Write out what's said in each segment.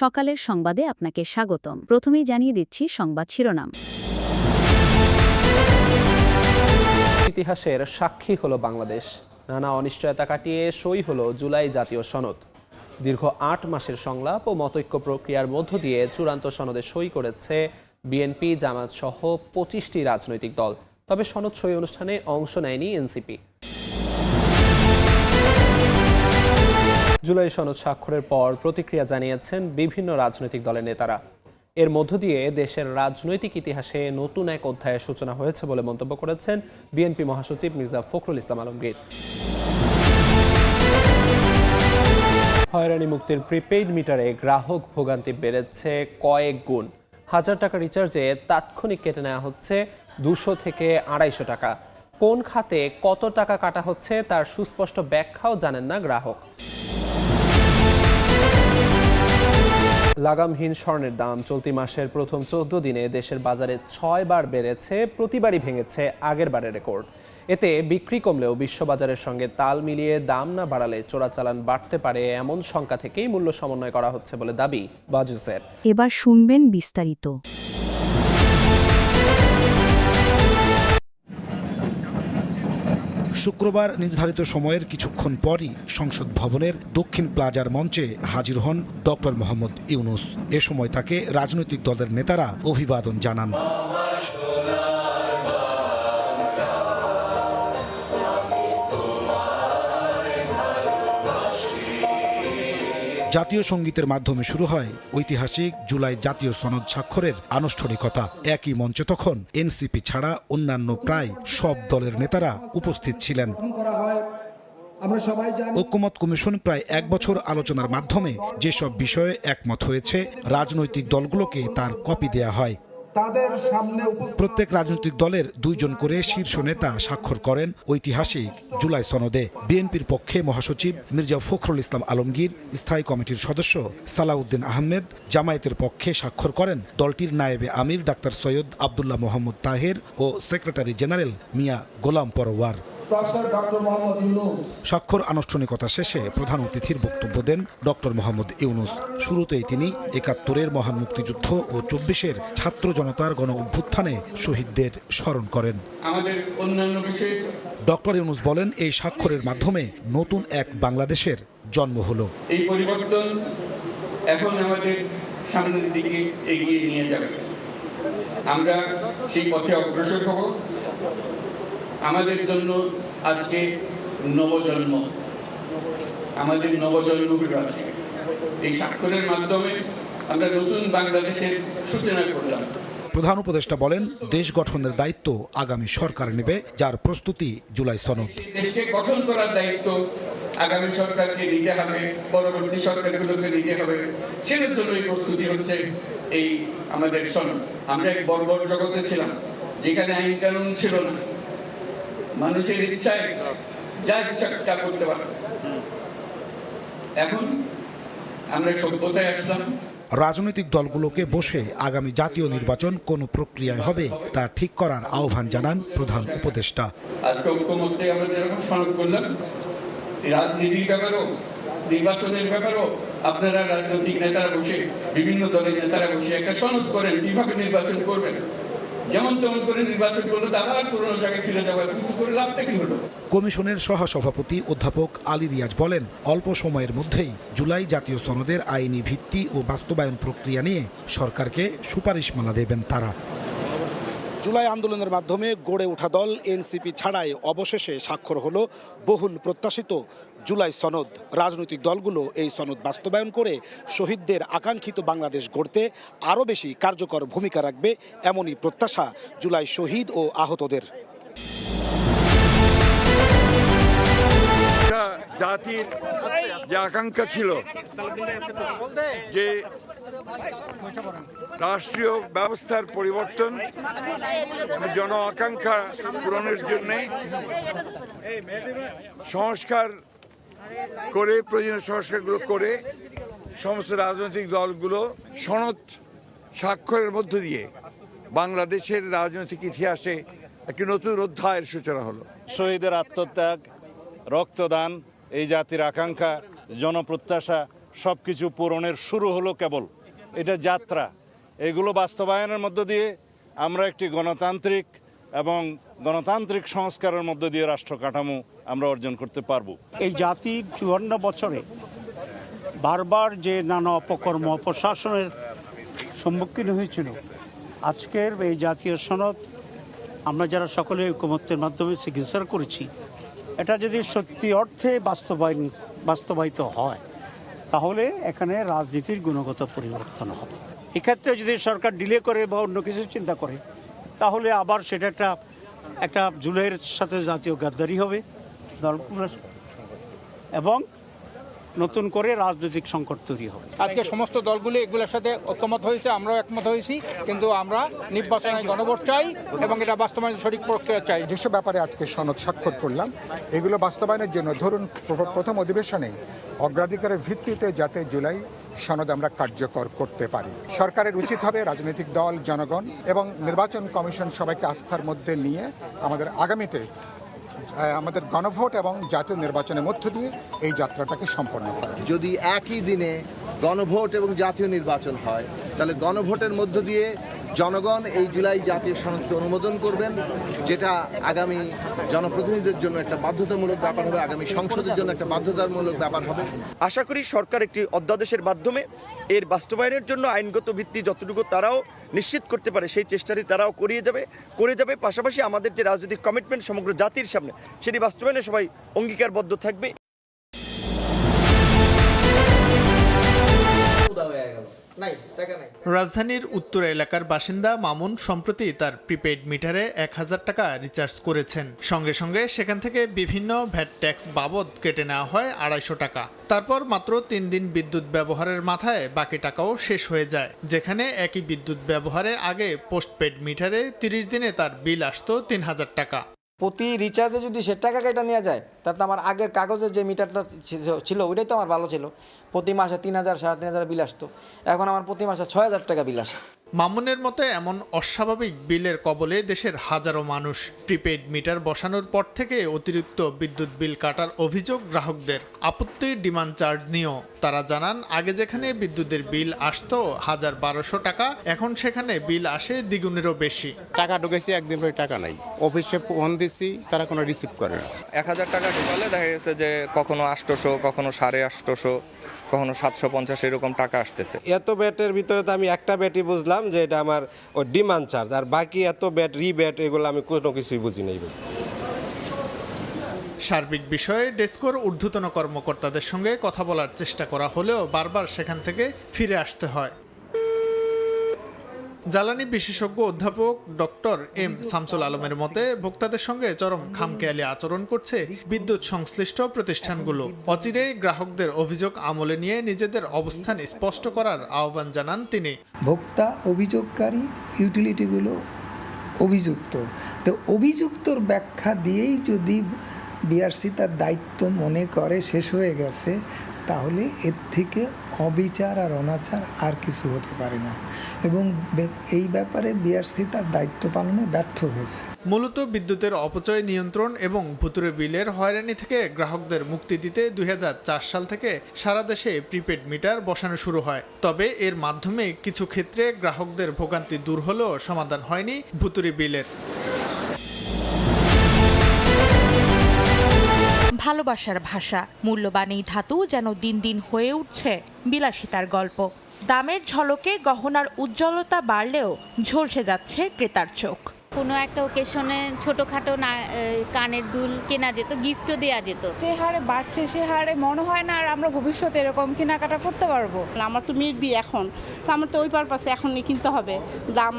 সকালের সংবাদে আপনাকে স্বাগতম। প্রথমেই জানিয়ে দিচ্ছি সংবাদ শিরোনাম। ইতিহাসের সাক্ষী হলো বাংলাদেশ। নানা অনিশ্চয়তা কাটিয়ে সই হলো জুলাই জাতীয় সনদ। দীর্ঘ ৮ মাসের সংলাপ ও মতৈক্য প্রক্রিয়ার মধ্য দিয়ে চূড়ান্ত সনদে সই করেছে বিএনপি, জামায়াত সহ ২৫টি রাজনৈতিক দল। তবে সনদ সই অনুষ্ঠানে অংশ নেয়নি এনসিপি। জুলাই সনদ স্বাক্ষরের পর প্রতিক্রিয়া জানিয়েছেন বিভিন্ন রাজনৈতিক দলের নেতারা। এর মধ্য দিয়ে দেশের রাজনৈতিক ইতিহাসে নতুন এক অধ্যায়ের সূচনা হয়েছে বলে মন্তব্য করেছেন বিএনপি মহাসচিব মির্জা ফখরুল ইসলাম আলমগীর। হয়রানি মুক্তির প্রিপেইড মিটারে গ্রাহক ভোগান্তি বেড়েছে কয়েক গুণ। ১,০০০ টাকা রিচার্জে তাৎক্ষণিক কেটে নেওয়া হচ্ছে ২০০ থেকে ২৫০ টাকা। কোন খাতে কত টাকা কাটা হচ্ছে তার সুস্পষ্ট ব্যাখ্যাও জানেন না গ্রাহক। লাগামহীন স্বর্ণের দাম চলতি মাসের প্রথম ১৪ দিনে দেশের বাজারে ৬ বার বেড়েছে, প্রতিবারই ভেঙেছে আগের বারের রেকর্ড। এতে বিক্রি কমলেও বিশ্ববাজারের সঙ্গে তাল মিলিয়ে দাম না বাড়ালে চোরাচালান বাড়তে পারে এমন শঙ্কা থেকেই মূল্য সমন্বয় করা হচ্ছে বলে দাবি বাজুসের। এবার শুনবেন বিস্তারিত। শুক্রবার নির্ধারিত সময়ের কিছুক্ষণ পরই সংসদ ভবনের দক্ষিণ প্লাজার মঞ্চে হাজির হন ডক্টর মোহাম্মদ ইউনূস। এ সময় তাকে রাজনৈতিক দলের নেতারা অভিবাদন জানান। জাতীয় সঙ্গীতের মাধ্যমে শুরু হয় ঐতিহাসিক জুলাই জাতীয় সনদ স্বাক্ষরের আনুষ্ঠানিকতা। একই মঞ্চে তখন এনসিপি ছাড়া অন্যান্য প্রায় সব দলের নেতারা উপস্থিত ছিলেন। ঐক্যমত কমিশন প্রায় ১ বছর আলোচনার মাধ্যমে যেসব বিষয়ে একমত হয়েছে রাজনৈতিক দলগুলোকে তার কপি দেয়া হয়। প্রত্যেক রাজনৈতিক দলের ২ জন করে শীর্ষ নেতা স্বাক্ষর করেন ঐতিহাসিক জুলাই সনদে। বিএনপির পক্ষে মহাসচিব মির্জা ফখরুল ইসলাম আলমগীর, স্থায়ী কমিটির সদস্য সালাউদ্দিন আহমেদ। জামায়াতের পক্ষে স্বাক্ষর করেন দলটির নায়েবে আমির ডাক্তার সৈয়দ আবদুল্লাহ মোহাম্মদ তাহের ও সেক্রেটারি জেনারেল মিয়া গোলাম পরওয়ার। স্বাক্ষর আনুষ্ঠানিকতা শেষে প্রধান অতিথির বক্তব্য দেন ডক্টর মোহাম্মদ ইউনূস। শুরুতেই তিনি ৭১-এর মহান মুক্তিযুদ্ধ ও ২৪-এর ছাত্র জনতার গণ অভ্যুত্থানে শহীদদের স্মরণ করেন। ডক্টর ইউনূস বলেন, এই স্বাক্ষরের মাধ্যমে নতুন এক বাংলাদেশের জন্ম হলো। এই পরিবর্তন এখন আমাদের সামনের দিকে এগিয়ে নিয়ে যাবে। আমরা সেই পথে অগ্রসর হব। আমাদের জন্য আজকে নবজন্ম, আমাদের নবজন্ম হলো আজকে। এই স্বাক্ষরের মাধ্যমে আমরা নতুন বাংলাদেশের সূচনা করলাম। প্রধান উপদেষ্টা বলেন, দেশ গঠনের দায়িত্ব আগামী সরকার নেবে, যার প্রস্তুতি জুলাই সনদ। দেশকে গঠন করার দায়িত্ব আগামী সরকারকে নিতে হবে, পরবর্তী সরকারগুলোকে নিতে হবে। সেটার জন্যই প্রস্তুতি হচ্ছে এই আমাদের সনদ। আমরা এক বর্বর জগতে ছিলাম, যেখানে আইন কানুন ছিল না, মানুষের ইচ্ছায় যা ইচ্ছা তা করতে পারে। এখন আমরা সভ্যতায় আসলাম। রাজনৈতিক দলগুলোকে বসে আগামী জাতীয় নির্বাচন কোন প্রক্রিয়ায় হবে তা ঠিক করার আহ্বান জানান প্রধান উপদেষ্টা। আজকে ঐক্যমত্যে আমরা যেরকম সনদ করলাম, রাজনীতির ব্যাপারেও, নির্বাচনের ব্যাপারেও আপনারা রাজনৈতিক নেতারা বসে, বিভিন্ন দলের নেতারা বসে একটা সনদ করেন কিভাবে নির্বাচন করবেন। যেমন তেমন করে নির্বাচন করলে আবার পুরোনো জায়গায় ফিরে যাওয়া, কিছু করে লাভটা কি হলো। কমিশনের সহসভাপতি অধ্যাপক আলী রিয়াজ বলেন, অল্প সময়ের মধ্যেই জুলাই জাতীয় সনদের আইনি ভিত্তি ও বাস্তবায়ন প্রক্রিয়া নিয়ে সরকারকে সুপারিশমালা দেবেন তারা। জুলাই আন্দোলনের মাধ্যমে গড়ে ওঠা দল এনসিপি ছাড়াই অবশেষে স্বাক্ষর হলো বহুল প্রত্যাশিত জুলাই সনদ। রাজনৈতিক দলগুলো এই সনদ বাস্তবায়ন করে শহীদদের আকাঙ্ক্ষিত বাংলাদেশ গড়তে আরও বেশি কার্যকর ভূমিকা রাখবে, এমনই প্রত্যাশা জুলাই শহীদ ও আহতদের। জাতির যে আকাঙ্ক্ষা ছিল যে রাষ্ট্রীয় ব্যবস্থার পরিবর্তন, জন আকাঙ্ক্ষা পূরণের জন্য সংস্কার করে, প্রয়োজনীয় সংস্কারগুলো করে সমস্ত রাজনৈতিক দলগুলো সনদ স্বাক্ষরের মধ্য দিয়ে বাংলাদেশের রাজনৈতিক ইতিহাসে একটি নতুন অধ্যায়ের সূচনা হলো। শহীদের আত্মত্যাগ, রক্তদান, এই জাতির আকাঙ্ক্ষা, জনপ্রত্যাশা সব কিছু পূরণের শুরু হলো কেবল। এটা যাত্রা, এগুলো বাস্তবায়নের মধ্য দিয়ে আমরা একটি গণতান্ত্রিক এবং গণতান্ত্রিক সংস্কারের মধ্য দিয়ে রাষ্ট্র কাঠামো আমরা অর্জন করতে পারব। এই জাতির 54 বছরে বারবার যে নানা অপকর্ম অপশাসনের সম্মুখীন হয়েছিল, আজকের এই জাতীয় সনদ আমরা যারা সকলে ঐকমত্যের মাধ্যমে সিগনেচার করেছি, এটা যদি সত্যি অর্থে বাস্তবায়িত হয় তাহলে এখানে রাজনীতির গুণগত পরিবর্তন হবে। এক্ষেত্রে যদি সরকার ডিলে করে বা অন্য কিছু চিন্তা করে তাহলে আবার সেটা একটা জুলাইয়ের সাথে জাতীয় গাদ্দারি হবে এবং নতুন করে রাজনৈতিক সংকট তৈরি হবে। আজকে সমস্ত দলগুলি এগুলোর সাথে ঐক্যমত হয়েছে, আমরাও একমত হয়েছি, কিন্তু আমরা নির্বাচনে গণভোট চাই এবং এটা বাস্তবায়নের সঠিক প্রক্রিয়া চাই। যেসব ব্যাপারে আজকে সনদ স্বাক্ষর করলাম, এগুলো বাস্তবায়নের জন্য ধরুন প্রথম অধিবেশনে অগ্রাধিকারের ভিত্তিতে যাতে জুলাই সনদ আমরা কার্যকর করতে পারি। সরকারের উচিত হবে রাজনৈতিক দল, জনগণ এবং নির্বাচন কমিশন সবাইকে আস্থার মধ্যে নিয়ে আমাদের আগামীতে আমাদের গণভোট এবং জাতীয় নির্বাচনের মধ্য দিয়ে এই যাত্রাটাকে সম্পন্ন করা। যদি একই দিনে গণভোট এবং জাতীয় নির্বাচন হয় তাহলে গণভোটের মধ্য দিয়ে জনগণ এই জুলাই জাতীয় সনদকে অনুমোদন করবেন, যেটা আগামী জনপ্রতিনিধিদের জন্য একটা বাধ্যতামূলক ব্যাপার হবে, আগামী সংসদের জন্য একটা বাধ্যতামূলক ব্যাপার হবে। আশা করি সরকার একটি অধ্যাদেশের মাধ্যমে এর বাস্তবায়নের জন্য আইনগত ভিত্তি যতটুকু তারাও নিশ্চিত করতে পারে সেই চেষ্টাটি তারাও করে যাবে। পাশাপাশি আমাদের যে রাজনৈতিক কমিটমেন্ট সমগ্র জাতির সামনে, সেটি বাস্তবায়নে সবাই অঙ্গীকারবদ্ধ থাকবে। রাজধানীর উত্তর এলাকার বাসিন্দা মামুন সম্প্রতি তার প্রিপেইড মিটারে 1000 টাকা রিচার্জ করেছেন। সঙ্গে সঙ্গে সেখান থেকে বিভিন্ন ভ্যাট ট্যাক্স বাবদ কেটে নেওয়া হয় 250 টাকা। তারপর মাত্র 3 দিন বিদ্যুৎ ব্যবহারের মাথায় বাকি টাকাও শেষ হয়ে যায়। যেখানে একই বিদ্যুৎ ব্যবহারে আগে পোস্টপেড মিটারে 30 দিনে তার বিল আসতো 3000 টাকা। প্রতি রিচার্জে যদি সে টাকা কেটে নেওয়া যায় তাতে আমার আগের কাগজের যে মিটারটা ছিল ওইটাই তো আমার ভালো ছিল। প্রতি মাসে 3000 3500 বিল আসতো, এখন আমার প্রতি মাসে 6000 টাকা বিল আসে। মামুনের মতে এমন অস্বাভাবিক বিলের কবলে দেশের হাজারো মানুষ। প্রিপেইড মিটার বসানোর পর থেকে অতিরিক্ত বিদ্যুৎ বিল কাটার অভিযোগ গ্রাহকদের। আপত্তি ডিমান্ড চার্জ নিয়েও তারা জানান, আগে যেখানে বিদ্যুতের বিল আসতো 1200 টাকা, এখন সেখানে বিল আসে দ্বিগুণেরও বেশি। টাকা ঢুকেছি, একদিন পরে টাকা নাই, অফিসে ফোন দিছি, তারা কোনো রিসিভ করে না। 1000 টাকা ঢুকালে দেখা গেছে যে কখনো 800, কখনো 850, কখনো 750 এরকম টাকা আসতেছে। এত ব্যাটের ভিতরে তো আমি একটা ব্যাটই বুঝলাম যে এটা আমার ওই ডিমান্ড চার্জ, আর বাকি এত ব্যাট রিব্যাট এগুলো আমি কোনো কিছুই বুঝি নাই। সার্বিক বিষয়ে ডেস্কোর ঊর্ধ্বতন কর্মকর্তাদের সঙ্গে কথা বলার চেষ্টা করা হলেও বারবার সেখান থেকে ফিরে আসতে হয়। জ্বালানি বিশেষজ্ঞ অধ্যাপক ডক্টর এম শামসুল আলমের মতে, ভোক্তাদের সঙ্গে চরম খামখেয়ালি আচরণ করছে বিদ্যুৎ সংশ্লিষ্ট প্রতিষ্ঠানগুলো। অচিরেই গ্রাহকদের অভিযোগ আমলে নিয়ে নিজেদের অবস্থান স্পষ্ট করার আহ্বান জানান তিনি। ভোক্তা অভিযোগকারী, ইউটিলিটিগুলো অভিযুক্ত, তো অভিযুক্তর ব্যাখ্যা দিয়েই যদি বিআরসি তার দায়িত্ব মনে করে শেষ হয়ে গেছে, তাহলে এর থেকে অবিচার আর অনাচার আর কিছু হতে পারে না, এবং এই ব্যাপারে বিআরসি তার দায়িত্ব পালনে ব্যর্থ হয়েছে। মূলত বিদ্যুতের অপচয় নিয়ন্ত্রণ এবং ভুতুরে বিলের হয়রানি থেকে গ্রাহকদের মুক্তি দিতে 2004 সাল থেকে সারা দেশে প্রিপেড মিটার বসানো শুরু হয়। তবে এর মাধ্যমে কিছু ক্ষেত্রে গ্রাহকদের ভোগান্তি দূর হলেও সমাধান হয়নি ভুতুরে বিলের। ভালোবাসার ভাষা, মূল্যবান এই ধাতু যেন দিন দিন হয়ে উঠছে বিলাসিতার গল্প। দামের ঝলকে গহনার উজ্জ্বলতা বাড়লেও ঝলসে যাচ্ছে ক্রেতার চোখ। কোনো একটা ওকেশনে ছোটোখাটো কানের দুল কেনা যেত, গিফটও দেওয়া যেত। যে হারে বাড়ছে সে হারে মনে হয় না আর আমরা ভবিষ্যতে এরকম কেনাকাটা করতে পারবো। আমার তো মেয়ের বিয়ে এখন, তো আমার তো ওই পারপাসে এখনই কিনতে হবে, দাম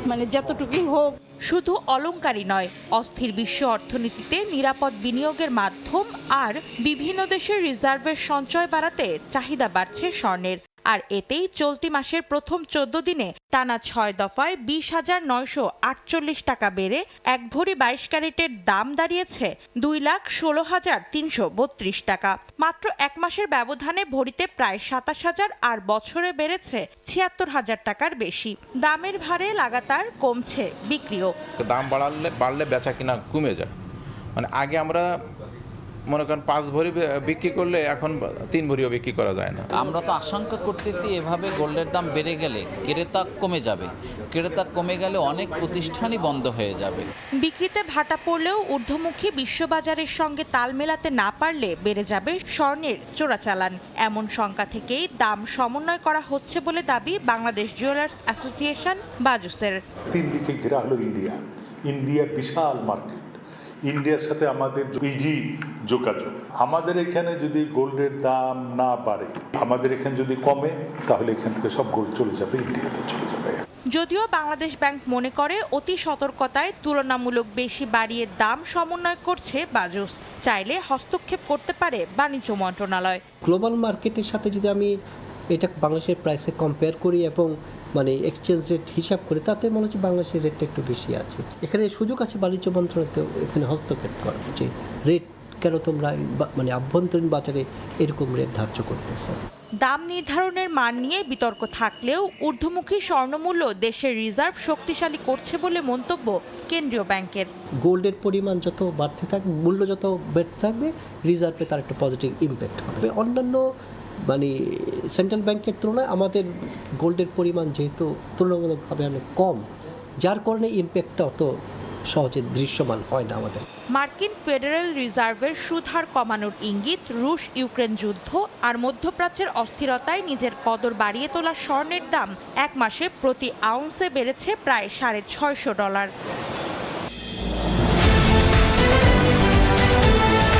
মানে যতটুকুই হোক। শুধু অলংকারই নয়, অস্থির বিশ্ব অর্থনীতিতে নিরাপদ বিনিয়োগের মাধ্যম আর বিভিন্ন দেশের রিজার্ভের সঞ্চয় বাড়াতে চাহিদা বাড়ছে স্বর্ণের। আর এতেই চলতি মাসের প্রথম 14 দিনে টানা 6 দফায় 20,948 টাকা বেড়ে 1 ভরি 22 ক্যারেটের দাম দাঁড়িয়েছে 2,16,332 টাকা। মাত্র 1 মাসের ব্যবধানে ভরিতে প্রায় 27,000 আর বছরে বেড়েছে 76,000 টাকার বেশি। দামের ভারে লাগাতার কমছে বিক্রিও। দাম বাড়লে বেচা কিনা কমে যায়। মানে আগে আমরা মনে করেন 5 ভরি বিক্রি করলে এখন 3 ভরিও বিক্রি করা যায় না। আমরা তো আশঙ্কা করতেছি এভাবে গোল্ডের দাম বেড়ে গেলে ক্রেতা কমে যাবে, ক্রেতা কমে গেলে অনেক প্রতিষ্ঠানই বন্ধ হয়ে যাবে। বিক্রিতে ভাটা পড়লেও ঊর্ধ্বমুখী বিশ্ববাজারের সঙ্গে তাল মেলাতে না পারলে বেড়ে যাবে স্বর্ণের চোরাচালান। এমন শঙ্কা থেকেই দাম সমন্বয় করা হচ্ছে বলে দাবি বাংলাদেশ জুয়েলার্স অ্যাসোসিয়েশন বাজুসের। 3 দিকে ঘেরা হলো ইন্ডিয়া বিশাল মার্কেট, ইন্ডিয়ার সাথে আমাদের ইজি যোগাযোগ। আমাদের এখানে যদি গোল্ডের দাম না বাড়ে, আমাদের এখানে যদি কমে, তাহলে এখান থেকে সব গোল্ড চলে যাবে, ইন্ডিয়াতে চলে যাবে। যদিও বাংলাদেশ ব্যাংক মনে করে অতি সতর্কতায় তুলনামূলক বেশি বাড়িয়ে দাম সমন্বয় করছে বাজুস, চাইলে হস্তক্ষেপ করতে পারে বাণিজ্য মন্ত্রণালয়। গ্লোবাল মার্কেটের সাথে যদি আমি এটা বাংলাদেশের প্রাইসে কম্পেয়ার করি এবং এক্সচেঞ্জ রেট হিসাব করি, তাতে মনে হচ্ছে বাংলাদেশের রেটটা একটু বেশি আছে। এখানে সুযোগ আছে বাণিজ্য মন্ত্রণালয়তেও এখানে হস্তক্ষেপ করার, যে রেট কেন তোমরা আভ্যন্তরীণ বাজারে এরকম রেট ধার্য করতেছে। দাম নির্ধারণের মান নিয়ে বিতর্ক থাকলেও ঊর্ধ্বমুখী স্বর্ণমূল্য দেশের রিজার্ভ শক্তিশালী করছে বলে মন্তব্য কেন্দ্রীয় ব্যাংকের। গোল্ডের পরিমাণ যত বাড়তে থাকবে, মূল্য যত বেড়ে থাকবে, রিজার্ভে তার একটা পজিটিভ ইম্প্যাক্ট হবে। অন্যান্য সেন্ট্রাল ব্যাংকের তুলনায় আমাদের গোল্ডের পরিমাণ যেহেতু তুলনামূলকভাবে অনেক কম, যার কারণে ইম্প্যাক্টটা অত সহজে দৃশ্যমান হয় না আমাদের। মার্কিন ফেডারেল রিজার্ভের সুদহার কমানোর ইঙ্গিত, রুশ ইউক্রেন যুদ্ধ আর মধ্যপ্রাচ্যের অস্থিরতায় নিজের কদর বাড়িয়ে তোলা স্বর্ণের দাম 1 মাসে প্রতি আউন্সে বেড়েছে প্রায় $650।